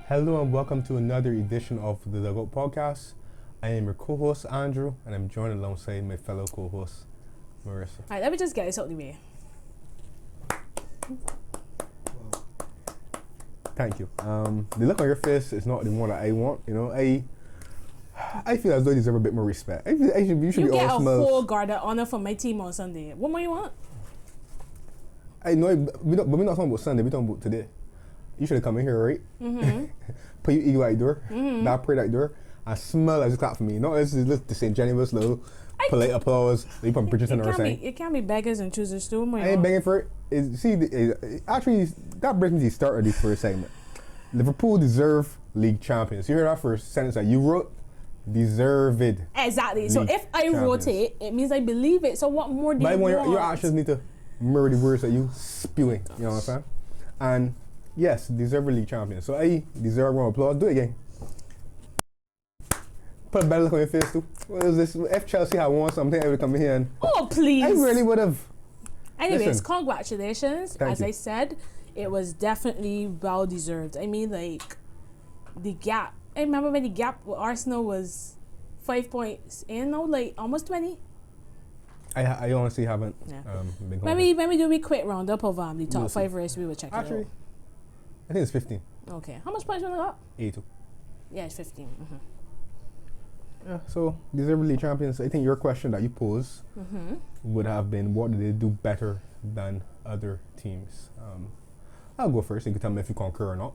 Hello and welcome to another edition of the Dugout Podcast. I am your co-host Andrew, and I'm joined alongside my fellow co-host Marissa. Alright, let me just get this out of the way. Thank you. The look on your face is not the one that I want. You know, I feel as though you deserve a bit more respect. You should You be get all a smells. full guard of honor from my team on Sunday. What more you want? I know, but we're not talking about Sunday. We're talking about today. You should have come in here, right? Mm-hmm. Put your ego out the door. That pray out the door. And smell as you clap for me. Not as just disingenuous little polite applause. That you put Bridgerton or something. It can't be beggars and choosers too. I ain't begging for it. Actually, that brings me to the start of the first segment. Liverpool deserve league champions. You hear that first sentence that you wrote? Deserved. Exactly. So if I wrote it means I believe it. So what more do you want? Your actions need to mirror the words that you spewing. You know what I'm saying? And yes, deserve league champions. So I deserve one applause. Do it again. Put a better look on your face too. What is this? If Chelsea had won something, I would come in here and please. I really would have. Anyways, Listen. Congratulations. Thank As you. I said, it was definitely well deserved. I mean, like, the gap. I remember when the gap with Arsenal was 5 points in, no, like almost 20. I honestly haven't Yeah. been going. When we do a quick roundup of the top We'll see. 5 races, we will check Actually, it I think it's 15. out. Okay. How much points you got? 82. Yeah, it's 15. Yeah, so deserve league champions. I think your question that you posed would have been, what did they do better than other teams? I'll go first. You can tell me if you concur or not.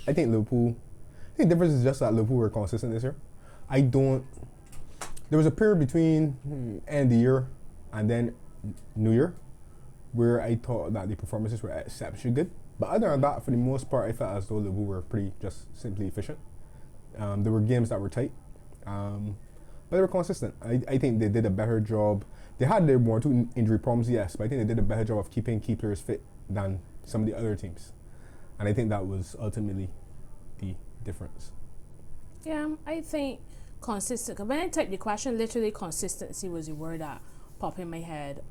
I think Liverpool. I think the difference is just that Liverpool were consistent this year. There was a period between end of the year and then New Year where I thought that the performances were exceptionally good. But other than that, for the most part, I felt as though Liverpool were pretty just simply efficient. There were games that were tight, but they were consistent. I think they did a better job. They had their 1 or 2 injury problems, yes, but I think they did a better job of keeping key players fit than some of the other teams. And I think that was ultimately the difference. Yeah, I think consistent. When I typed the question, literally consistency was the word that popped in my head.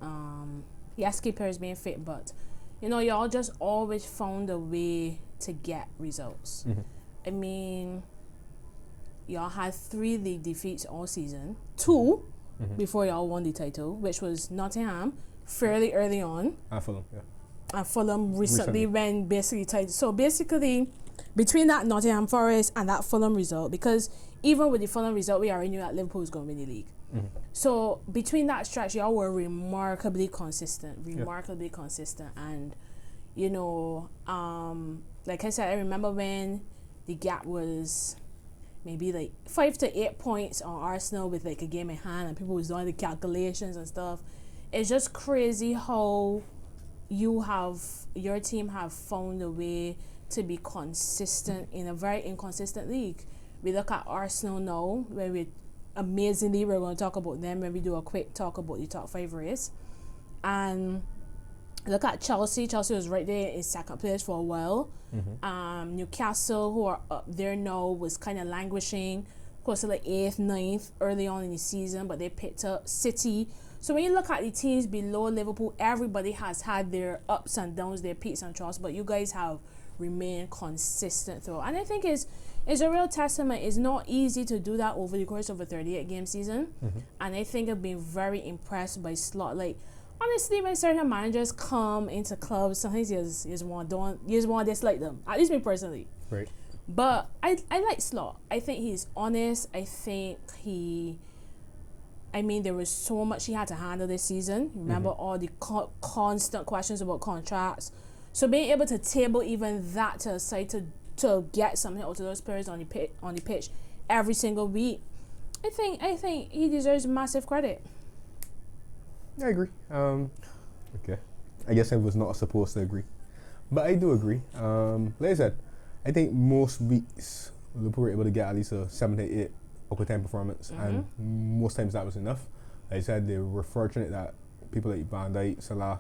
Yes, key players being fit, but y'all just always found a way to get results. I mean, y'all had 3 league defeats all season, 2 before y'all won the title, which was Nottingham fairly early on, And Fulham, yeah. and Fulham recently when basically title. So basically, between that Nottingham Forest and that Fulham result, because even with the Fulham result, we already knew that Liverpool was going to win the league. So between that stretch, y'all were remarkably consistent, and like I said, I remember when the gap was maybe like 5 to 8 points on Arsenal with like a game in hand, and people was doing the calculations and stuff. It's just crazy how your team have found a way to be consistent in a very inconsistent league. We look at Arsenal now, where we're going to talk about them when we do a quick talk about the top 5 race. And look at Chelsea. Chelsea was right there in second place for a while. Newcastle, who are up there now, was kind of languishing, close to like 8th, 9th early on in the season, but they picked up. City. So when you look at the teams below Liverpool, everybody has had their ups and downs, their peaks and troughs, but you guys have remained consistent throughout. And I think it's a real testament. It's not easy to do that over the course of a 38-game season. And I think I've been very impressed by Slot. Like, honestly, when certain managers come into clubs, sometimes you just want to dislike them. At least me personally. Right. But I like Slot. I think he's honest. I think there was so much he had to handle this season. Remember all the constant questions about contracts. So being able to table even that to a side to get something out of those players on the pitch every single week, I think he deserves massive credit. I agree. Okay. I guess I was not supposed to agree, but I do agree. Like I said, I think most weeks Liverpool were able to get at least a 7 to 8 over 10 performance, and most times that was enough. Like I said, they were fortunate that people like Van Dijk, Salah,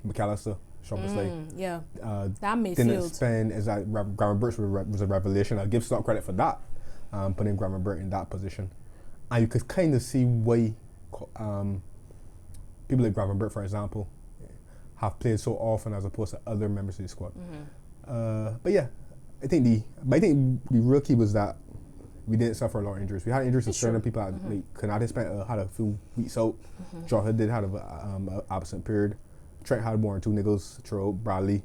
McAllister, that midfield didn't spend as that. Gravenberch was a revelation. I'll give Slot credit for that, putting Gravenberch in that position, and you could kind of see why people like Gravenberch, for example, have played so often as opposed to other members of the squad. But yeah, I think the real key was that we didn't suffer a lot of injuries. We had injuries to certain people. Like Kanate had a few weeks out. John Hood did have a absent period. Trent had one or two niggles throughout. Bradley,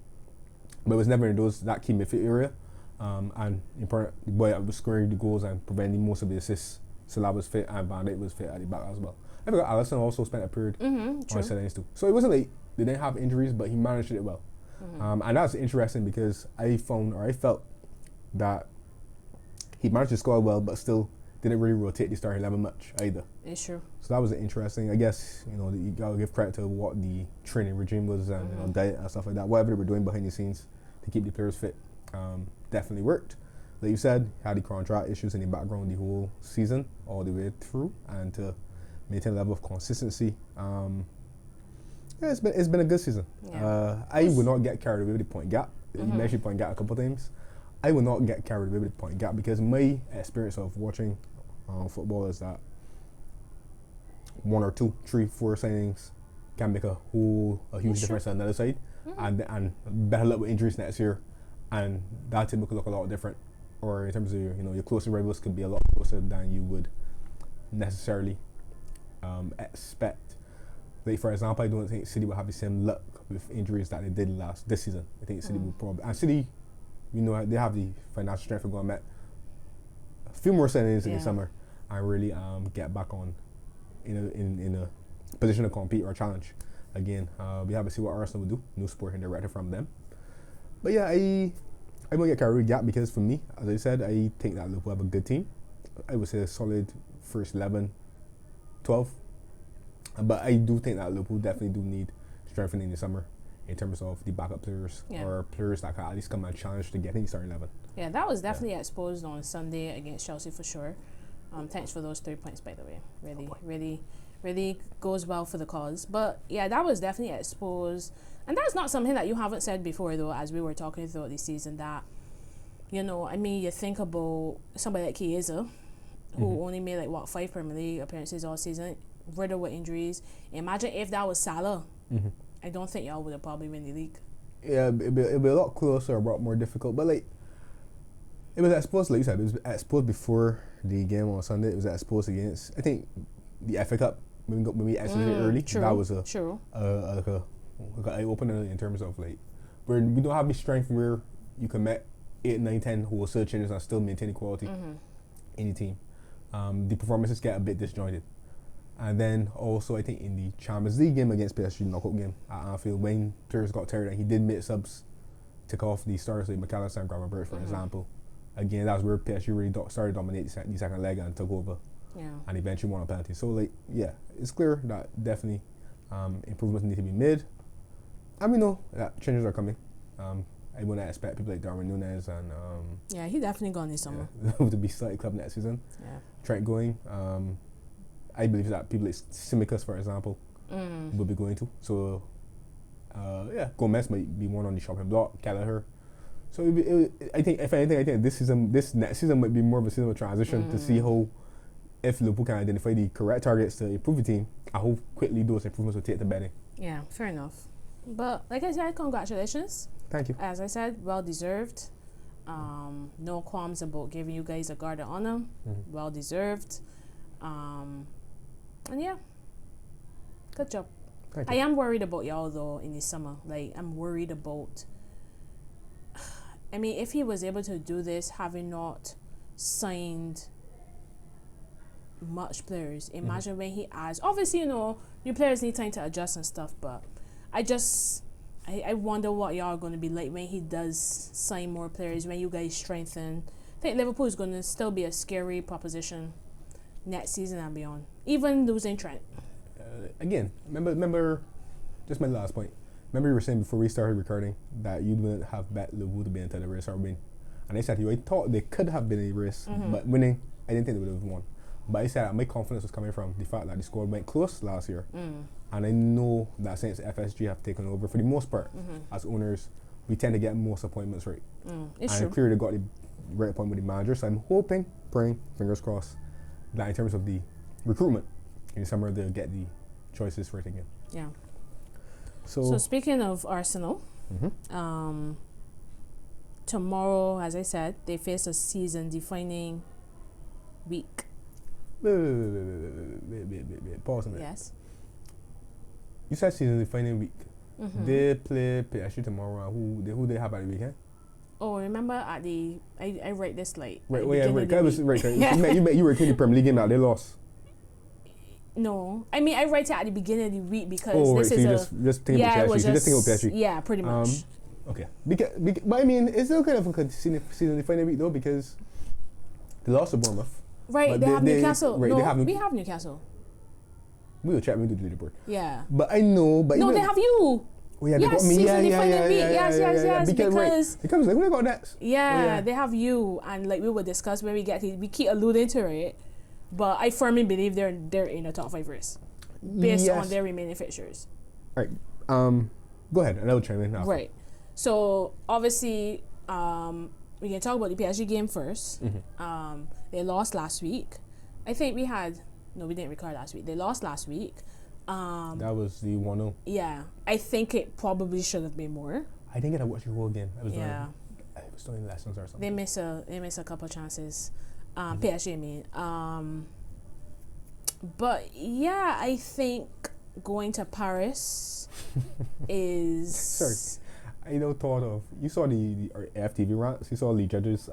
but it was never in that key midfield area. And in part, the boy that was scoring the goals and preventing most of the assists. Salah was fit and Van Dijk was fit at the back as well. I forgot Alisson also spent a period on settings too. So it wasn't like they didn't have injuries, but he managed it well. And that's interesting because I felt that he managed to score well, but still didn't really rotate the starting 11 much either. It's true. So that was interesting. I guess, you gotta give credit to what the training regime was and diet and stuff like that. Whatever they were doing behind the scenes to keep the players fit definitely worked. Like you said, had the contract issues in the background the whole season, all the way through, and to maintain a level of consistency. It's been a good season. Yeah. I would not get carried away with the point gap. You mentioned point gap a couple of times. I would not get carried away with the point gap because my experience of watching football is that 1 or 2, 3, 4 signings can make a huge difference on the other side, and better luck with injuries next year, and that team could look a lot different. Or in terms of your closest rivals could be a lot closer than you would necessarily expect. Like for example, I don't think City will have the same luck with injuries that they did this season. I think City will probably, and City, they have the financial strength to go and make a few more signings in the summer and really get back on in a position to compete or challenge again. We have to see what Arsenal will do. New sporting director from them. But yeah, I won't get carried with gap because for me, as I said, I think that Liverpool have a good team. I would say a solid first 11, 12. But I do think that Liverpool definitely do need strengthening this summer in terms of the backup players or players that can at least come and challenge to get in the starting 11. Yeah, that was definitely exposed on Sunday against Chelsea for sure. Thanks for those 3 points, by the way. Really goes well for the cause. But yeah, that was definitely exposed. And that's not something that you haven't said before, though, as we were talking throughout the season, that, you think about somebody like Chiesa, who only made 5 Premier League appearances all season, riddled with injuries. Imagine if that was Salah. I don't think y'all would have probably won the league. Yeah, it'd be a lot closer, a lot more difficult. But it was exposed, like you said, it was exposed before the game on Sunday. It was exposed against, I think, the FA Cup when we exited early. True. That was an eye-opener in terms of where we don't have the strength where you can make 8, 9, 10 wholesale changes and still maintain the quality in the team. The performances get a bit disjointed. And then also I think in the Champions League game against PSG, knockout game at Anfield, when players got tired and he did make subs, took off the starters like McAllister and Gravenberch, for example. Again, that's where PSG really started dominating the second leg and took over. Yeah. And eventually won a penalty. So it's clear that definitely improvements need to be made. And we know that changes are coming. I wouldn't expect people like Darwin Núñez and he definitely gone this summer. to be slightly club next season. Yeah. Trent going. I believe that people like Simicus, for example, will be going to. So Gomez might be one on the shopping block. Kelleher. So I think if anything, I think this next season might be more of a season of transition to see how, if Liverpool can identify the correct targets to improve the team, and how quickly those improvements will take the bedding. Yeah, fair enough. But like I said, congratulations. Thank you. As I said, well deserved. No qualms about giving you guys a guard of honor. Well deserved. And yeah, good job. Thank you. I am worried about y'all though in the summer. I'm worried about. If he was able to do this, having not signed much players, imagine when he adds. Obviously, new players need time to adjust and stuff, but I wonder what y'all are going to be like when he does sign more players, when you guys strengthen. I think Liverpool is going to still be a scary proposition next season and beyond, even losing Trent. Again, remember, just my last point. Remember you were saying before we started recording that you wouldn't have bet Liverpool to be into the race or win. And I said to you, I thought they could have been a race, but winning, I didn't think they would have won. But I said that my confidence was coming from the fact that the squad went close last year. And I know that since FSG have taken over, for the most part, as owners, we tend to get most appointments right. It's and true. clearly got the right appointment with the manager. So I'm hoping, praying, fingers crossed, that in terms of the recruitment, in the summer they'll get the choices for it again. Yeah. So speaking of Arsenal, tomorrow, as I said, they face a season-defining week. Wait. Pause a minute. Yes. You said season-defining week. They play PSG tomorrow. Who they have at the weekend? Oh, remember at the I write this like right. You were in the Premier League game that they lost. No, I mean I write it at the beginning of the week because this so is you just think about PSG. You just think about PSG. Yeah, pretty much. Okay. But I mean, it's still kind of a season-defining week though because they lost to Bournemouth. Right, they have Newcastle. Right, no, we have Newcastle. We will chat when we do the leaderboard. Yeah. But I know, but no, they have you. Oh yeah, yes, they got me. Yes, because like, who they got next? Yeah, they have you, and like we will discuss when we get to. We keep alluding to it, but I firmly believe they're in the top 5 race based on their remaining fixtures. Right. Go ahead, and I will chime in after. Right. So obviously, we can talk about the PSG game first. They lost last week. I think we didn't record last week. They lost last week. That was the 1-0. Yeah, I think it probably should have been more. I didn't get to watch the whole game. I was doing lessons or something. They miss a couple chances. PSG, I mean. But yeah, I think going to Paris is. Sorry, I thought of. You saw the FTV rants. You saw Lee Judges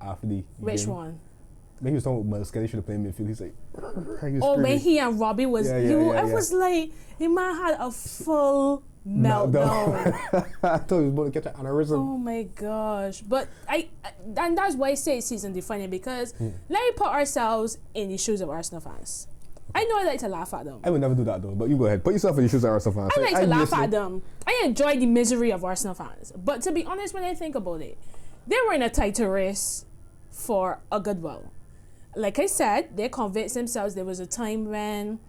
after the Which game. one? Maybe he was talking about Skelly should have played midfield. He's like, when he and Robbie was, I was like, the man had a full meltdown. I thought he was about to catch an aneurysm. Oh my gosh! But and that's why I say it's season defining because let me put ourselves in the shoes of Arsenal fans. I know I like to laugh at them. I would never do that though. But you go ahead, put yourself in the shoes of Arsenal fans. I like to laugh at them. I enjoy the misery of Arsenal fans. But to be honest, when I think about it, they were in a title race for a good while. Like I said, they convinced themselves there was a time when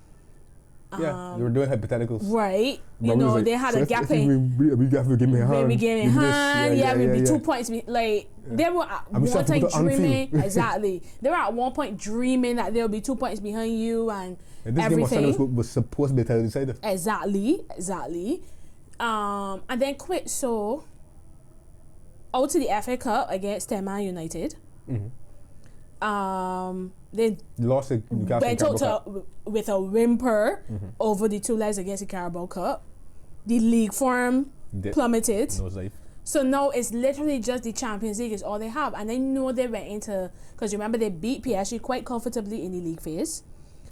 they were doing hypotheticals. Right. They had a gap in. We got to give me a hand. We gave me a hand. We'd be 2 points. Like, they were at one time dreaming. Exactly. They were at one point dreaming that there would be 2 points behind you and everything. This game was supposed to be a title decider. Exactly. And then quit so out to the FA Cup against Man United. They lost to Newcastle went out with a whimper over the 2 legs against the Carabao Cup. The league form plummeted. So now it's literally just the Champions League is all they have. And I know they went into, because remember they beat PSG quite comfortably in the league phase.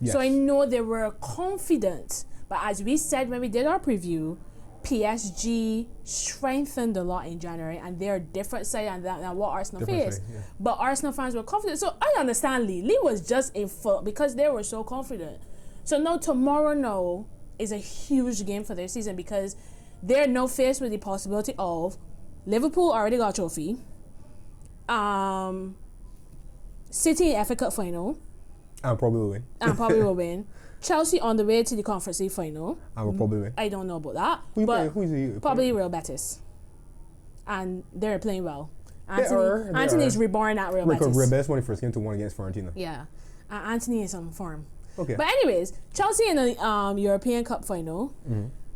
Yes. So I know they were confident. But as we said when we did our preview, PSG strengthened a lot in January and they're a different side than what Arsenal faced. Yeah. But Arsenal fans were confident. So I understand Lee. Lee was just in full because they were so confident. So now tomorrow is a huge game for their season because they're now faced with the possibility of Liverpool already got a trophy. City FA Cup final. And probably will win. Chelsea on the way to the Conference League final. I will probably win. I don't know about that. Who is he? Probably Real Betis. And they're playing well. Anthony is reborn at Real Betis. Real Betis won the first game to 1 against Fiorentina. Yeah. Anthony is on form. Okay. But anyways, Chelsea in the European Cup final.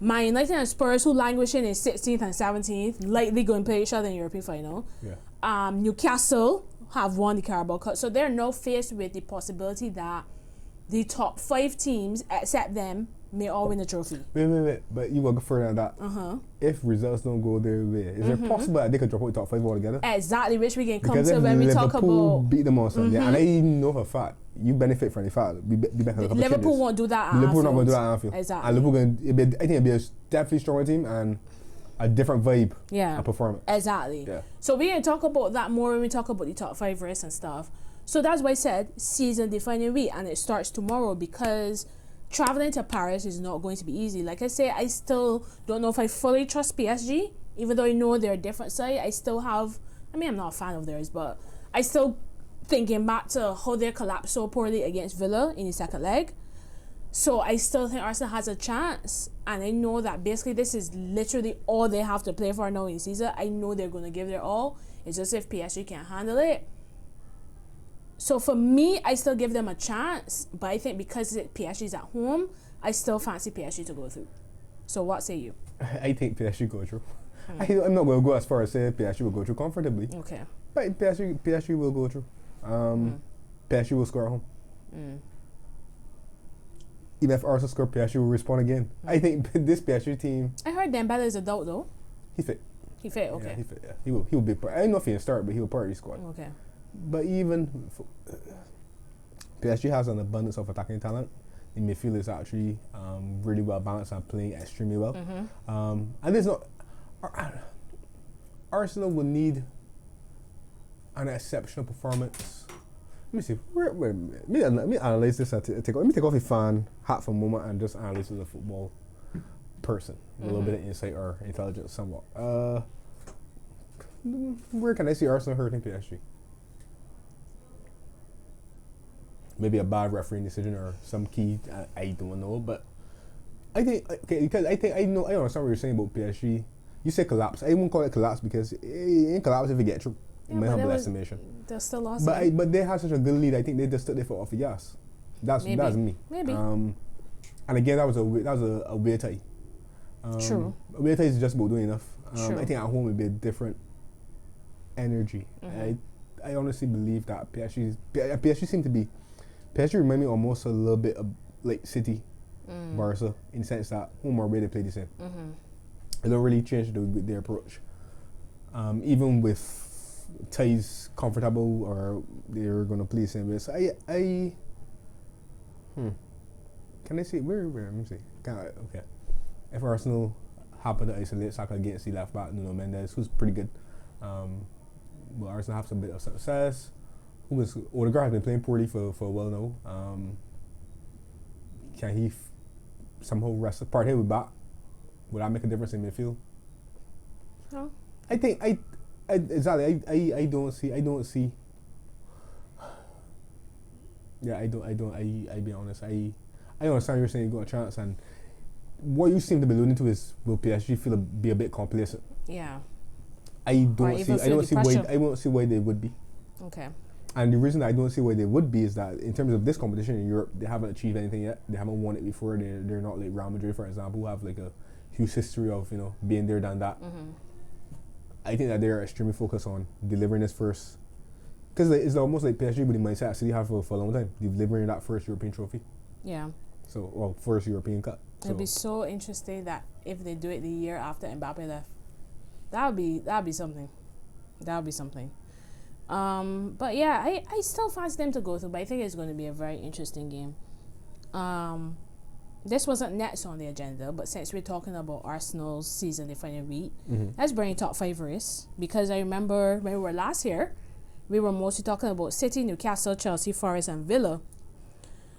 Man United and Spurs, who languishing in 16th and 17th, likely going to play each other in the European final. Yeah. Newcastle have won the Carabao Cup. So they're now faced with the possibility that the top 5 teams, except them, may all win the trophy. Wait. But you will go further than that. If results don't go their way, is it possible that they could drop out the top 5 altogether? Exactly, which we can come to when we talk about. Beat them on Sunday, and I know for a fact you benefit from the fact Liverpool won't do that. Liverpool not going to do that at Anfield. Exactly. And Liverpool, I think it'll be a definitely stronger team and a different vibe. A performance. Exactly. Yeah. So we can talk about that more when we talk about the top 5 race and stuff. So that's why I said season defining week, and it starts tomorrow because traveling to Paris is not going to be easy. Like I say, I still don't know if I fully trust PSG, even though I know they're a different side. I'm not a fan of theirs, but I still thinking back to how they collapsed so poorly against Villa in the second leg. So I still think Arsenal has a chance, and I know that basically this is literally all they have to play for now in the season. I know they're going to give their all. It's just if PSG can't handle it. So for me, I still give them a chance, but I think because PSG is at home, I still fancy PSG to go through. So what say you? I think PSG go through. I'm not going to go as far as say PSG will go through comfortably. Okay. But PSG will go through. PSG will score at home. Even if Arsenal score, PSG will respond again. I think this PSG team. I heard Dembele is a doubt though. He's fit. He fit. Okay. Yeah, he fit. Yeah, he will be. I don't know if he'll start, but he will part of the squad. Okay. But even PSG has an abundance of attacking talent. The midfield is actually really well balanced and playing extremely well. And there's not. Arsenal will need an exceptional performance. Let me see. Let me analyze this. Let me take off a fan hat for a moment and just analyze as a football person. A little bit of insight or intelligence, somewhat. Where can I see Arsenal hurting PSG? Maybe a bad refereeing decision or some key. I don't know, but I think because I understand what you're saying about PSG. You say collapse. I won't call it collapse because it ain't collapse if you get through. In my humble estimation. They're still lost. But they had such a good lead. I think they just took their foot off the gas. That's me. Maybe. And again, that was a weird tie. True. A weird tie is just about doing enough. True. I think at home would be a different energy. I honestly believe that PSG seem to be. PSG remind me almost a little bit of like City, Barca, in the sense that home or away they play the same. They don't really change their approach. Even with ties comfortable or they're going to play the same way. So can I say where? Let me see. Okay. If Arsenal happen to isolate Saka against the left back Nuno Mendes, who's pretty good, will Arsenal have some bit of success? Odegaard has been playing poorly for a while now. Can he somehow wrestle? Partey with back. Would that make a difference in midfield? No. I think exactly. I don't see. Yeah, I be honest. I understand you're saying you got a chance, and what you seem to be alluding to is will PSG be a bit complacent? Yeah. I don't see why they would be. Okay. And the reason I don't see why they would be is that in terms of this competition in Europe, they haven't achieved anything yet. They haven't won it before. They're not like Real Madrid, for example, who have like a huge history of being there, done that. I think that they're extremely focused on delivering this first, because it's almost like PSG with the mindset that City have for a long time, delivering that first European trophy. Yeah. So, first European cup. It'd be so interesting that if they do it the year after Mbappe left, that'd be something. But yeah, I still fancy them to go through, but I think it's going to be a very interesting game. This wasn't next on the agenda, but since we're talking about Arsenal's season defining week, let's bring top 5 race, because I remember when we were last here, we were mostly talking about City, Newcastle, Chelsea, Forest, and Villa.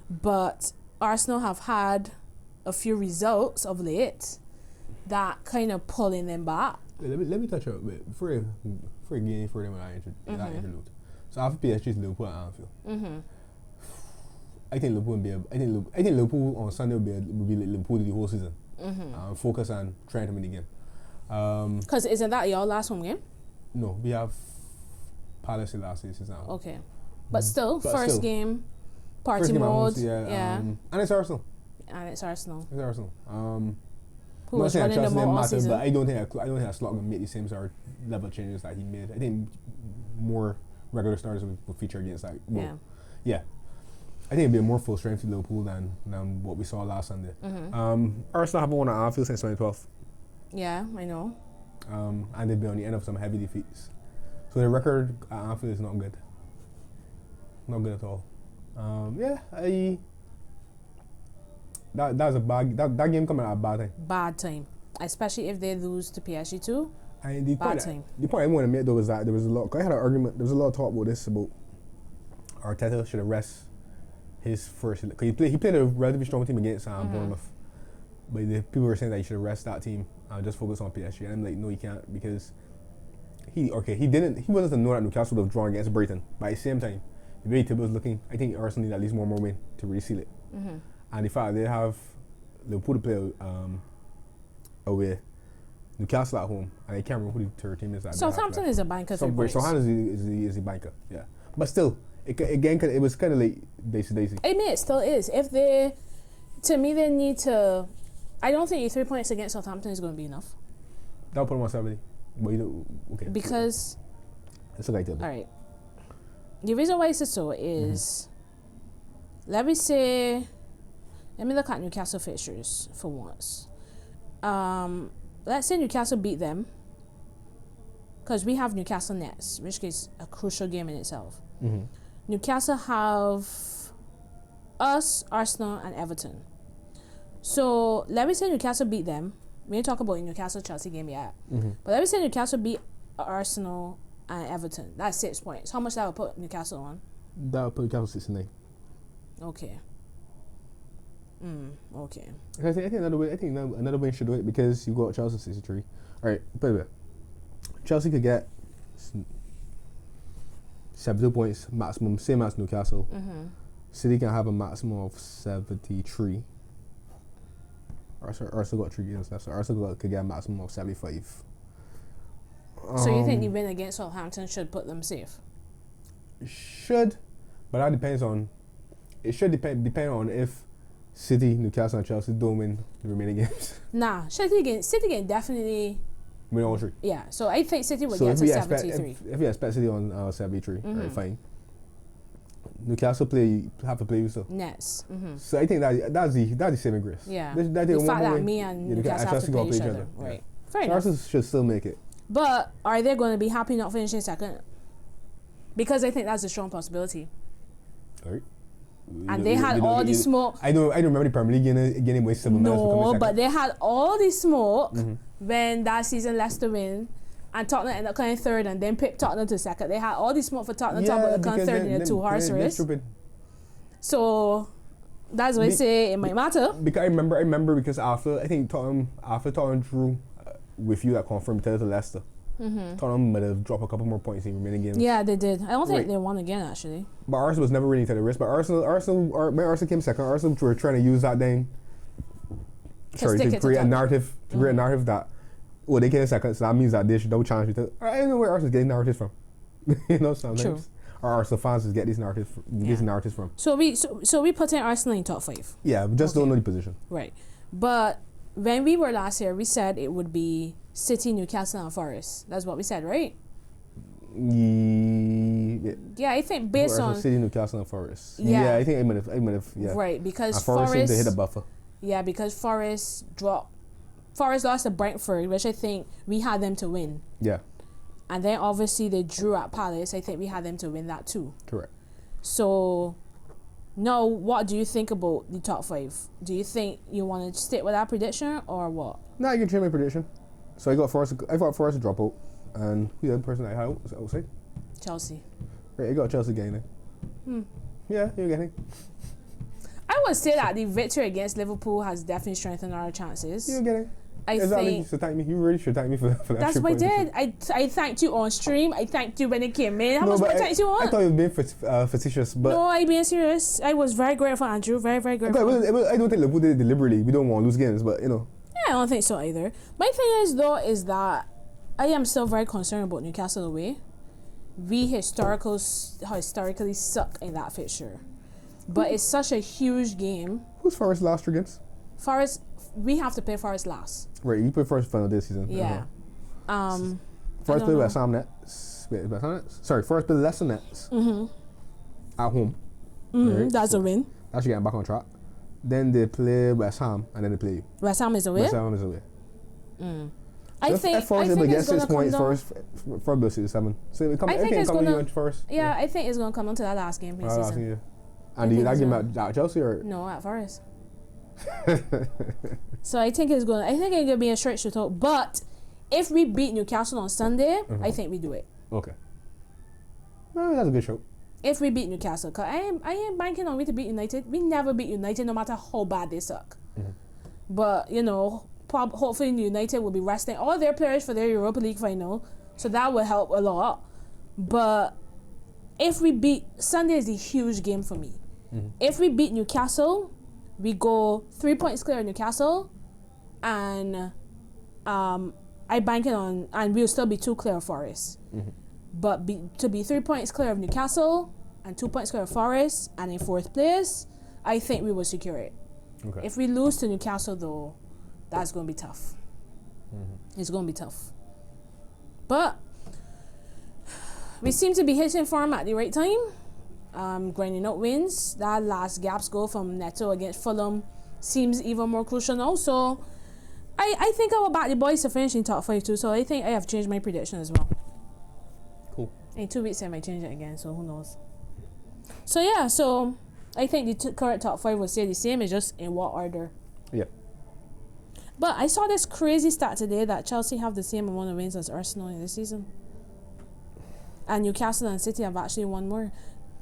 But Arsenal have had a few results of late that kind of pulling them back. Let me touch on it before I get any further in that interlude. So after PSG's Liverpool at Anfield. I think Liverpool on Sunday will be like Liverpool the whole season. Focus on trying to win the game. Because isn't that your last home game? No, we have Palace last season. Okay, but still, first game, party mode. Yeah. And it's Arsenal. Who was running them all season? But I don't think that Slot can make the same sort of level changes that he made. I think more regular starters will feature against that. Well, yeah. I think it'd be a more full strength to Liverpool than what we saw last Sunday. Arsenal haven't won at Anfield since 2012. Yeah, I know. And they've been on the end of some heavy defeats. So their record at Anfield is not good. Not good at all. That's a bad. That game coming at a bad time. Bad time, especially if they lose to PSG too. The point I want to make though is that there was a lot. I had an argument. There was a lot of talk about this about Arteta should arrest his first. Cause he played a relatively strong team against Bournemouth, but people were saying that he should arrest that team and just focus on PSG. And I'm like, no, he can't, because he wasn't to know that Newcastle would have drawn against Brighton. But at the same time, the way Thibaut was looking, I think Arsenal need at least one more win to really seal it. And the fact they have Liverpool to play away, Newcastle at home, and I can't remember who the third team is. Southampton is a banker. Southampton is the banker, yeah. But still, it was kind of like daisy. I mean, it still is. To me, they need to I don't think your 3 points against Southampton is going to be enough. That'll put them on 70. But you know, okay. Because... It's okay, too. All right. The reason why it's so is... Let me look at Newcastle fixtures for once. Let's say Newcastle beat them. Because we have Newcastle Nets, which is a crucial game in itself. Newcastle have us, Arsenal, and Everton. So let me say Newcastle beat them. We didn't talk about the Newcastle-Chelsea game yet. But let me say Newcastle beat Arsenal and Everton. That's 6 points. How much that would put Newcastle on? That would put Newcastle 69. Okay. Okay. I think another way should do it because you got Chelsea 63. All right, but Chelsea could get 72 points maximum, same as Newcastle. City can have a maximum of 73. Arsenal got 3 games left, so Arsenal could get a maximum of 75. So you think the win against Southampton should put them safe? Should, but that depends on. It should depend on if City, Newcastle, and Chelsea don't win the remaining games. Nah, City can definitely win all 3. Yeah, so I think City will get to 73. If you expect City on 73, right, fine. Newcastle have to play you so. Nets. So I think that's the saving grace. Yeah. The fact that me and Newcastle have to play each other. Right. Yeah. Fair enough. Arsenal should still make it. But are they going to be happy not finishing second? Because I think that's a strong possibility. All right. And they had all the smoke. I don't remember the Premier League getting away 7 minutes for coming second. No, but they had all the smoke when that season Leicester win. And Tottenham ended up coming third and then picked Tottenham to second. They had all the smoke for Tottenham to come third in a 2-horse race. So that's why I say it might matter. Because I remember because after Tottenham drew with you that confirmed to Leicester. Tottenham might have dropped a couple more points in remaining games. Yeah, they did. I don't think they won again actually. But Arsenal was never really to the risk. But Arsenal came second. Arsenal were trying to use that thing. To create a narrative. To create a narrative that they came second, so that means that they should double challenge you. I don't know where Arsenal's getting narratives from. Sometimes. True. Or Arsenal fans just get these narratives from. So we put in Arsenal in top 5. Yeah, we just don't know the position. Right. But when we were last year, we said it would be City, Newcastle, and Forest. That's what we said, right? Yeah, I think based on City, Newcastle, and Forest. Yeah, I think I might have. Yeah. Right, because and Forest seemed to hit a buffer. Yeah, because Forest lost to Brentford, which I think we had them to win. Yeah. And then obviously they drew at Palace. I think we had them to win that too. Correct. So now, what do you think about the top 5? Do you think you want to stick with that prediction or what? No, I can change my prediction. So I got Forest to drop out, and who's the other person I would say? Chelsea. Right, I got Chelsea getting it. Yeah, you're getting. I would say that the victory against Liverpool has definitely strengthened our chances. You're getting. I think you should thank me. You really should thank me for that. That's what I did. I thanked you on stream. I thanked you when it came in. How much more thanks you want? I thought you were being facetious, but no, I'm being serious. I was very grateful, Andrew. Very, very grateful. I don't think Liverpool did it deliberately. We don't want to lose games, but Yeah, I don't think so either. My thing is that I am still very concerned about Newcastle away. We historically suck in that fixture, but it's such a huge game. Who's Forest last against? Forest. We have to play Forest last. Right, you play Forest final this season. Yeah. Forest play West Ham Nets. Forest play Leicester Nets. At home. Right? That's a win. That's getting back on track. Then they play West Ham, and then they play you. West Ham is away. I think Forest able to get 6 points. Forest will see 7. So it I think it's going to Forest. Yeah, I think it's going to come on to that last game. And do you that game at Chelsea or no at Forest? So I think it's gonna be a straight shootout. But if we beat Newcastle on Sunday, I think we do it. Okay. Well, that's a good show. If we beat Newcastle, cause I ain't banking on we to beat United. We never beat United, no matter how bad they suck. But hopefully United will be resting all their players for their Europa League final, so that will help a lot. But if we beat Sunday is a huge game for me. If we beat Newcastle, we go 3 points clear of Newcastle, and I bank it on, and we'll still be 2 clear of Forest. But to be 3 points clear of Newcastle and 2 points clear of Forest and in 4th place, I think we will secure it. Okay. If we lose to Newcastle though, that's going to be tough. Mm-hmm. It's going to be tough. But we seem to be hitting form at the right time. Grinding out wins. That last gaps goal from Neto against Fulham seems even more crucial now. So I think I will back the boys to finish in top 5 too. So I think I have changed my prediction as well. Cool. In 2 weeks I might change it again. So who knows? So yeah. So I think the current top 5 will stay the same. It's just in what order. Yeah. But I saw this crazy stat today that Chelsea have the same amount of wins as Arsenal in this season. And Newcastle and City have actually won more.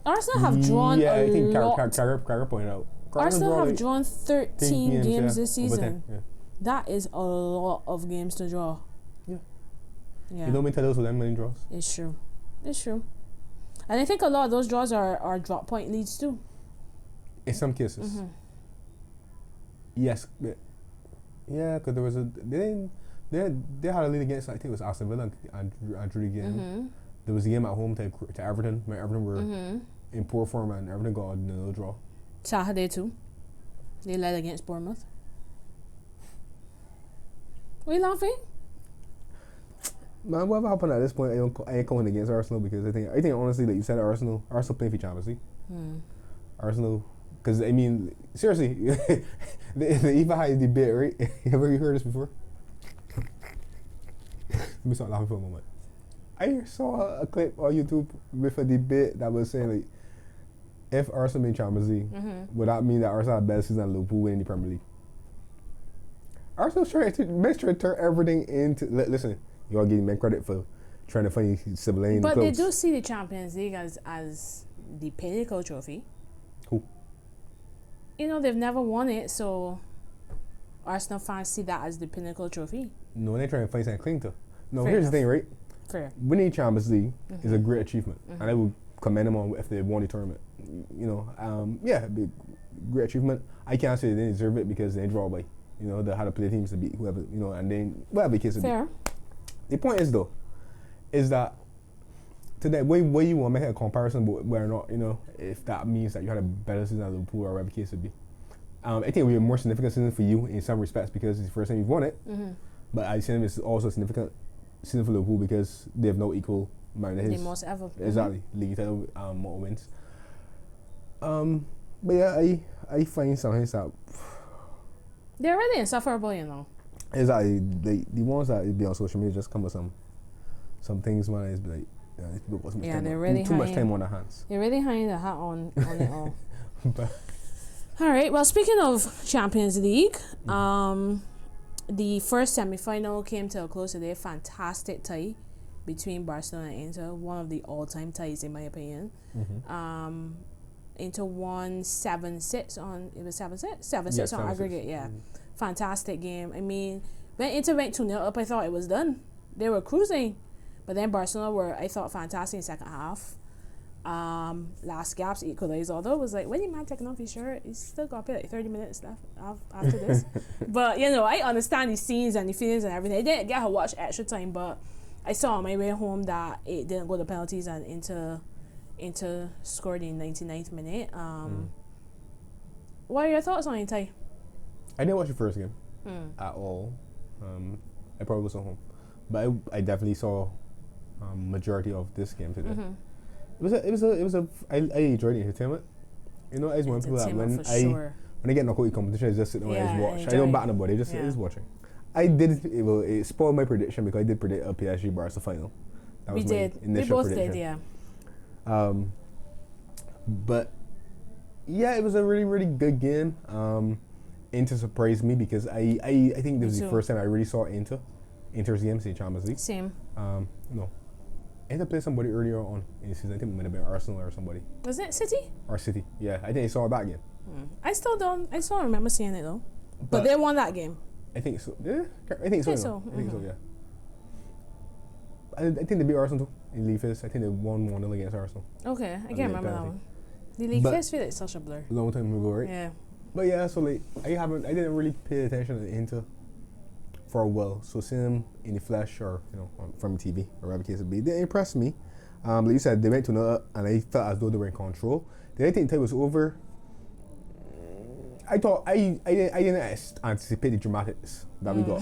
Arsenal have drawn a lot. I think Carragher pointed out. Arsenal have drawn 13 games this season. 10, yeah. That is a lot of games to draw. Yeah. Yeah. You don't mean tell us with them many draws. It's true. It's true. And I think a lot of those draws are drop point leads too. In some cases. Mm-hmm. Yes. Yeah, because there was they had a lead against, I think it was Aston Villa and drew the game. Mm-hmm. There was a game at home to Everton when Everton were Mm-hmm. in poor form and Everton got a nil draw. Saturday too. They led against Bournemouth. What are you laughing? Man, what happened at this point? I ain't going against Arsenal because I think honestly, like you said, Arsenal playing for Champions League. Arsenal, because I mean, seriously, the even high debate, right? Have you heard this before? Let me start laughing for a moment. I saw a clip on YouTube with a debate that was saying like, if Arsenal made Champions League, would that mean that Arsenal had better season than Liverpool winning the Premier League? Arsenal's trying to turn everything into. Listen, you all giving men credit for trying to find civil lane. But they do see the Champions League as the pinnacle trophy. Who? You know, they've never won it, so Arsenal fans see that as the pinnacle trophy. No, they're trying to find something to cling to. No, Fair here's enough. the thing, right? Fair. Winning Champions League is a great achievement, and I would commend them on if they won the tournament. You know, yeah, it'd be a great achievement. I can't say they didn't deserve it because they draw by, you know, they had to play teams to beat whoever, you know, and then whatever the case would be. Fair. The point is though, is that today, way you want to make a comparison, but whether or not, you know, if that means that you had a better season at Liverpool or whatever the case would be. I think it would be a more significant season for you in some respects because it's the first time you've won it. But I see it's also a significant season for Liverpool because they have no equal amount of his. The most ever. Exactly. League title, more wins. But yeah, I find sometimes that They're really insufferable, you know. exactly the ones that be on social media just come with some things, man. It's like, yeah, they're really too much time on their hands. They're really hanging the hat on it all. But All right. Well, speaking of Champions League, the first semi-final came to a close today. Fantastic tie between Barcelona and Inter. One of the all-time ties, in my opinion. Inter won 7-6 on. It was 7-6. 7-6 on aggregate. Yeah, fantastic game. I mean, when Inter went 2-0 up, I thought it was done. They were cruising, but then Barcelona were, I thought, fantastic in second half. Last gaps equalized, although it was like, when you man taking off his shirt, he's still got to play like 30 minutes left after this. But you know, I understand the scenes and the feelings and everything. I didn't get to watch extra time, but I saw on my way home that it didn't go to penalties and Inter scored in 99th minute. What are your thoughts on it, Ty? I didn't watch the first game at all. I probably was at home, but I definitely saw majority of this game today. It was a I enjoyed the entertainment. You know, as one people that when I get knocked out in competition, I just sit there and watch. I don't back nobody. I just watching. It spoiled my prediction because I did predict a PSG Barca final. That was my initial We both prediction. did, yeah. But yeah, it was a really, really good game. Inter surprised me because I think this was the first time I really saw Inter's games in Champions League. Same. No. Inter played somebody earlier on in the season. I think it might have been Arsenal or somebody. Was it City? Or City. Yeah, I think I saw that game. I still remember seeing it though. But they won that game. I think so. Yeah, I think so. I think so, yeah. I think they beat Arsenal too in League Phase. I think they won 1-0 against Arsenal. Okay, I can't remember that one. The League Phase feel like such a blur. Long time ago, right? Yeah. But yeah, so like I didn't really pay attention to Inter for a while. So seeing them in the flesh or from TV or whatever case it be, they impressed me. Like you said, they went to another and I felt as though they were in control. Did I think the time was over? I thought I didn't anticipate the dramatics that we got.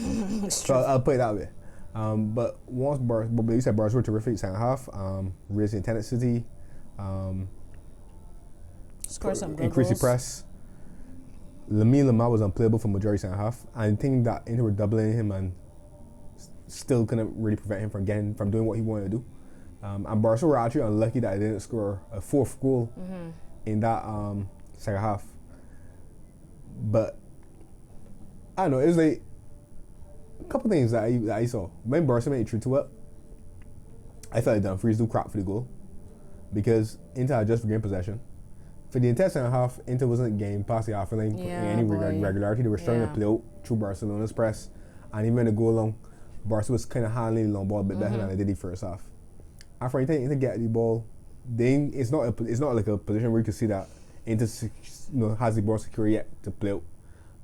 So I'll put it that way. But once but you said Bars were terrific second half. Raised intensity. Score some good increase the goals. press. Lamar was unplayable for majority second half. I think that Inter were doubling him and still couldn't really prevent him from doing what he wanted to do. And Barca were actually unlucky that they didn't score a fourth goal in that second half. But I don't know, it was like a couple things that I saw. When Barca made it 3-2 up, I felt like Dumfries do crap for the goal because Inter had just regained possession. For the entire second half, Inter wasn't getting past the half lane in any regularity. They were struggling to play out through Barcelona's press, and even when they go along, Barca was kind of handling the long ball a bit better than they did the first half. After Inter get the ball, it's not like a position where you can see that Inter has the ball secure yet to play out,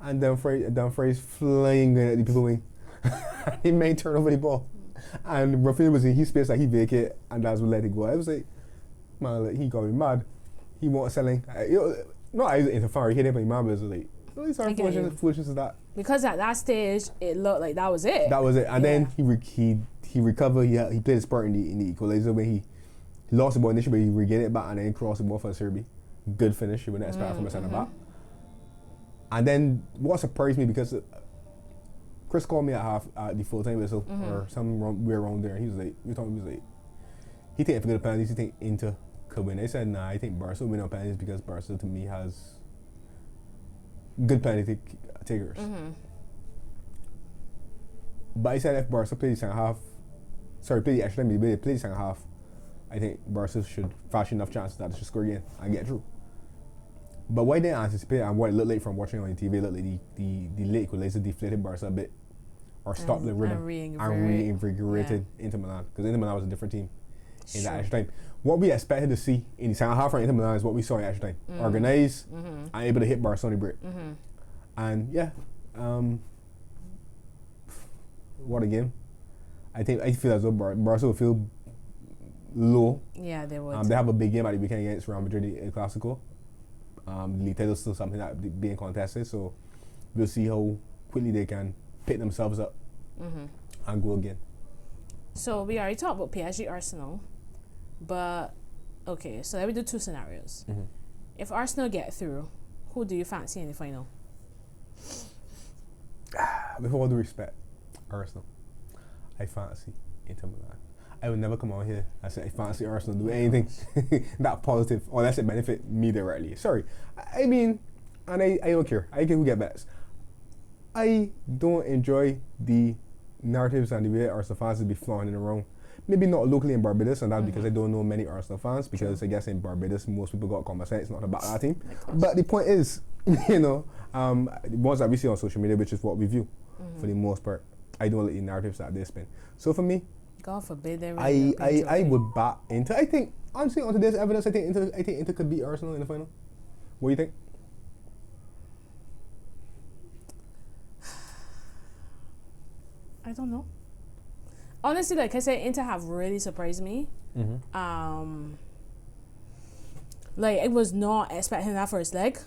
and Dumfries flying at the people wing. He made turn over the ball, and Rafinha was in his space that he vacated, and that's what let it go. I was like, man, like, he got me mad. He wasn't selling. Not I was interfering. He hit him, but my man was like, these are foolishness as that. Because at that stage, it looked like that was it. That was it. And then he recovered. He played his part in the equalizer when he lost the ball initially, but he regained it back and then crossed the ball for Serbi. Good finish. You wouldn't expect from a centre back. And then what surprised me because Chris called me at the full time whistle or somewhere around there. He was like, he think if we get a penalties, he think Inter could win. I said, nah, I think Barca will win on penalties because Barca to me has good penalty takers. But I said if Barca play the extra time, they play the second half, I think Barca should fashion enough chances that they should score again and get through. But what I didn't anticipate and what it looked like from watching on the TV, it looked like the late equalizer deflated Barca a bit or stopped the rhythm and reinvigorated Inter Milan, because Inter Milan was a different team in that extra time. What we expected to see in the second half from Inter Milan is what we saw in extra time. Organised and able to hit Barca on the break. And what a game. I feel as though Barca will feel low. Yeah, they would. They have a big game at the weekend against Real Madrid in Clásico. The league title is still something that being contested, so we'll see how quickly they can pick themselves up and go again. So we already talked about PSG Arsenal, but okay, so let me do two scenarios. If Arsenal get through, who do you fancy in the final? With all due respect, Arsenal. I fancy Inter Milan. I would never come out here and say I fancy Arsenal do anything that positive unless it benefit me directly. Sorry. I mean, and I don't care. I can who get bets. I don't enjoy the narratives and the way Arsenal fans will be flying around. Maybe not locally in Barbados, and that's because I don't know many Arsenal fans, because I guess in Barbados most people got common sense, not about that team. But the point is, the ones that we see on social media, which is what we view for the most part, I don't like the narratives that they spin. So for me, God forbid they I would back Inter. I think, honestly, on today's evidence, I think Inter could beat Arsenal in the final. What do you think? I don't know. Honestly, like I said, Inter have really surprised me. Like, I was not expecting that first leg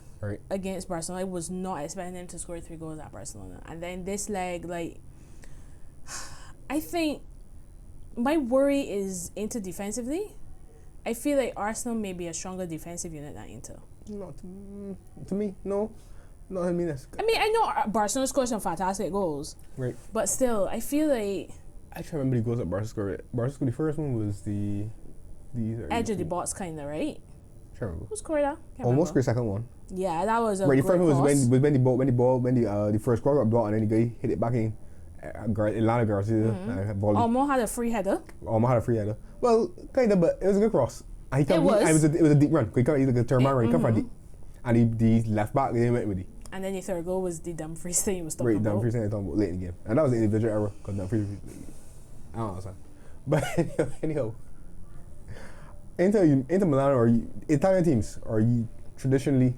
against Barcelona. I was not expecting them to score 3 goals at Barcelona. And then this leg, like, I think my worry is Inter defensively. I feel like Arsenal may be a stronger defensive unit than Inter. Not to me, no. Not to me. I know Barcelona scored some fantastic goals. Right. But still, I feel like... I can't remember the goals that Barca scored. Barca scored the first one was the edge of the box, kind of, right? Sure. Who scored that? Almost scored the second one. Yeah, that was a right. The first one was when the first score got blocked and then the guy hit it back in. Ilana Garcia. Almost had a free header. Well, kind of, but it was a good cross. It was a deep run. He come like a turn run. He come from deep, and the left back they went with it. And then the third goal was the Dumfries thing he was talking about. Right, Dumfries thing he was talking about late in the game, and that was an individual error because Dumfries. I don't know, but anyhow, Inter Milan or Italian teams are traditionally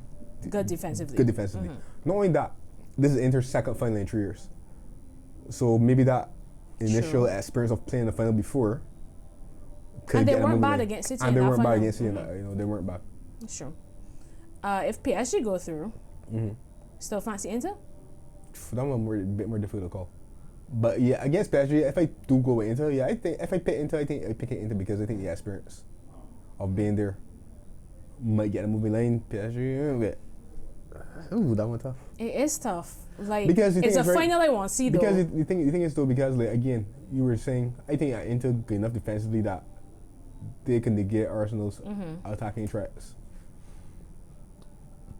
good defensively. Not only that, this is Inter's second final in 3 years. So maybe that initial experience of playing the final before. And they weren't bad against City. And they weren't bad against City. They weren't bad. That's true. If PSG go through, Still fancy Inter? That one a bit more difficult to call. But yeah, against PSG, if I do go with Inter, yeah, I think if I pick Inter, I think I pick Inter because I think the experience of being there might get a moving line. PSG, ooh, that one tough. It is tough. Like, because it's a final I want to see, though. Because the thing is, though, because, like, again, you were saying, I think Inter good enough defensively that they can negate Arsenal's attacking threats.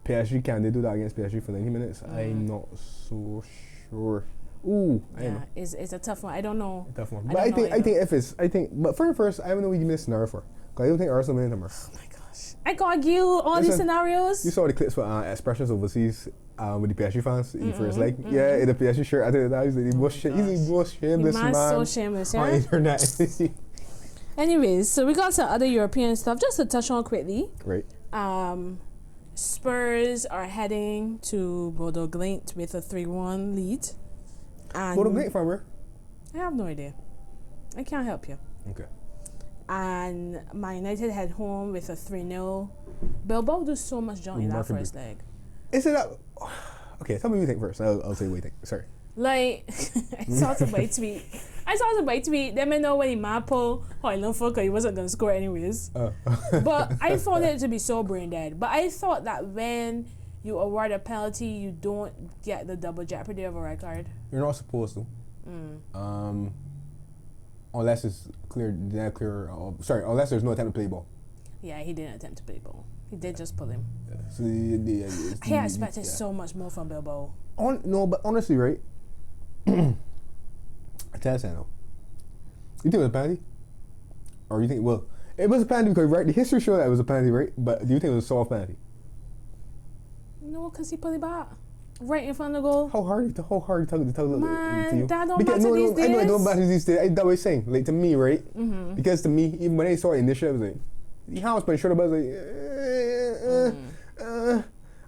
PSG, can they do that against PSG for 90 minutes? I'm not so sure. Ooh, I don't know. It's a tough one. I don't know. A tough one. But I think, but first, I don't know what you give me a scenario for. Because I don't think Arsenal win tomorrow. Oh my gosh. I got you all these scenarios. You saw the clips for expressions overseas with the PSG fans in first leg. Yeah, in the PSG shirt. I think that he's the most shameless man. So shameless, yeah. On internet. Anyways, so we got some other European stuff just to touch on quickly. Right. Spurs are heading to Bodo Glimt with a 3-1 lead. And Bodo Glimt from where? I have no idea. I can't help you. Okay. And Man United head home with a 3-0. Bilbao do so much junk in that first leg. Is it that? Okay, tell me what you think first. I'll say what you think. Sorry. Like, I saw somebody tweet. Let me know when he pull Hoyland for because he wasn't going to score anyways. But I found it to be so brain dead. But I thought that when you award a penalty, you don't get the double jeopardy of a red card. You're not supposed to. Unless it's clear. Unless there's no attempt to play ball. Yeah, he didn't attempt to play ball. He did just pull him. Yeah. So I expected so much more from Bilbao. No, but honestly, right? I tell you something. You think it was a penalty? Or you think, well, it was a penalty because, right, the history showed that it was a penalty, right? But do you think it was a soft penalty? No, because he pulled it back. Right in front of the goal. How hard to tell Man, to you? that don't matter these days. I know it don't matter these days. That's what I was saying. Like, to me, right? Because to me, even when I saw it initially, I was like, the house playing short, I was like,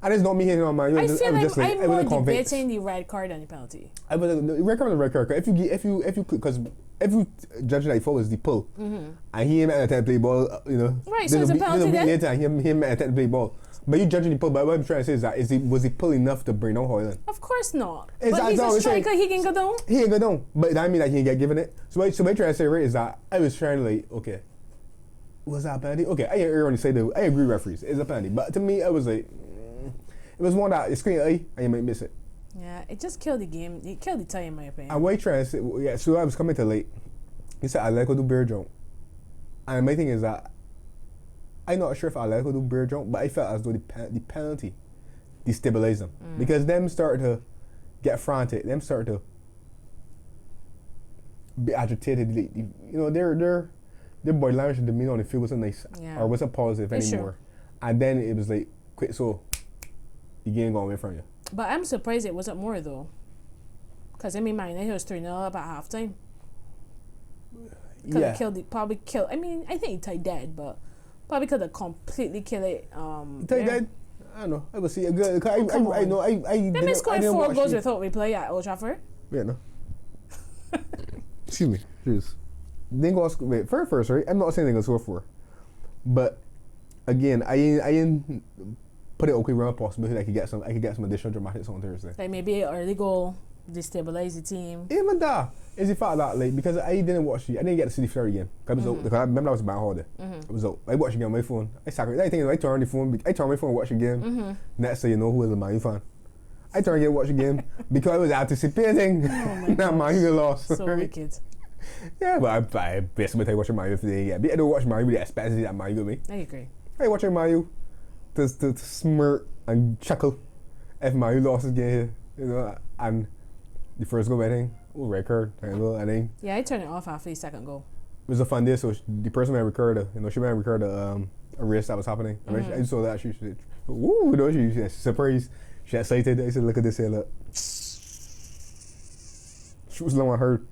I just don't mean hitting on my. I feel like I'm more debating the red card than the penalty. The red card was a red card. If you judge that fault was the pull, and he ain't at the play ball, you know. Right, so it's a penalty then. Later, him at the play ball. But you judging the pull. But what I'm trying to say is that was he pull enough to bring down Hoyland? Of course not. But he's a striker. He can go down. He can go down. But that mean that he can get given it. So what I'm trying to say, right, is that I was trying to like, okay, was that a penalty? Okay, I already say that I agree, referees, it's a penalty. But to me, I was like. It was one that the screen and you might miss it. Yeah, it just killed the game. It killed the tie, in my opinion. And what you trying to say? Yeah, so I was coming to late. He said Atletico do beer jump, and my thing is that I'm not sure if Atletico do beer jump, but I felt as though the penalty destabilized them because them started to get frantic. Them started to be agitated. You know, their body language and demeanor on the field wasn't nice or wasn't positive anymore. Sure. And then it was like, quick, so. The game going away from you. But I'm surprised it wasn't more though. Because I mean, Man United was 3-0 about halftime. Could have probably killed. I mean, I think he tied dead, but probably could have completely killed it. Tied dead? I don't know. I will see. I know. They may score 4 goals without replay at Old Trafford. Yeah, no. Excuse me. Jeez. They ain't gonna score. Wait, first, right? I'm not saying they're gonna score 4, but again, I ain't put it okay around possibility I could get some additional dramatics on Thursday. Like maybe an early goal, destabilize the team. Even that is the fact that like because I didn't get to see the Fleur again. I was out because I remember I was about holiday. It was out. I watched again on my phone. I turned my phone and watched a game. Next thing you know, who was a Man U fan? I turned again and watched a game because I was anticipating that Man U lost. So wicked. Yeah, but I basically watching Man U today. Yeah, I don't watch Man U with the expectancy that Man U with me. I agree. I watching Man U. To smirk and chuckle if Man U lost his game here, you know, and the first goal, I think, red card, I think. Yeah, I turned it off after the second goal. It was a fun day, so the person may have recorded, she may have recorded a race that was happening. I mean, I saw that, she said, "Ooh," you know, she surprised, she excited. I said, "Look at this here, look." She was the one hurt.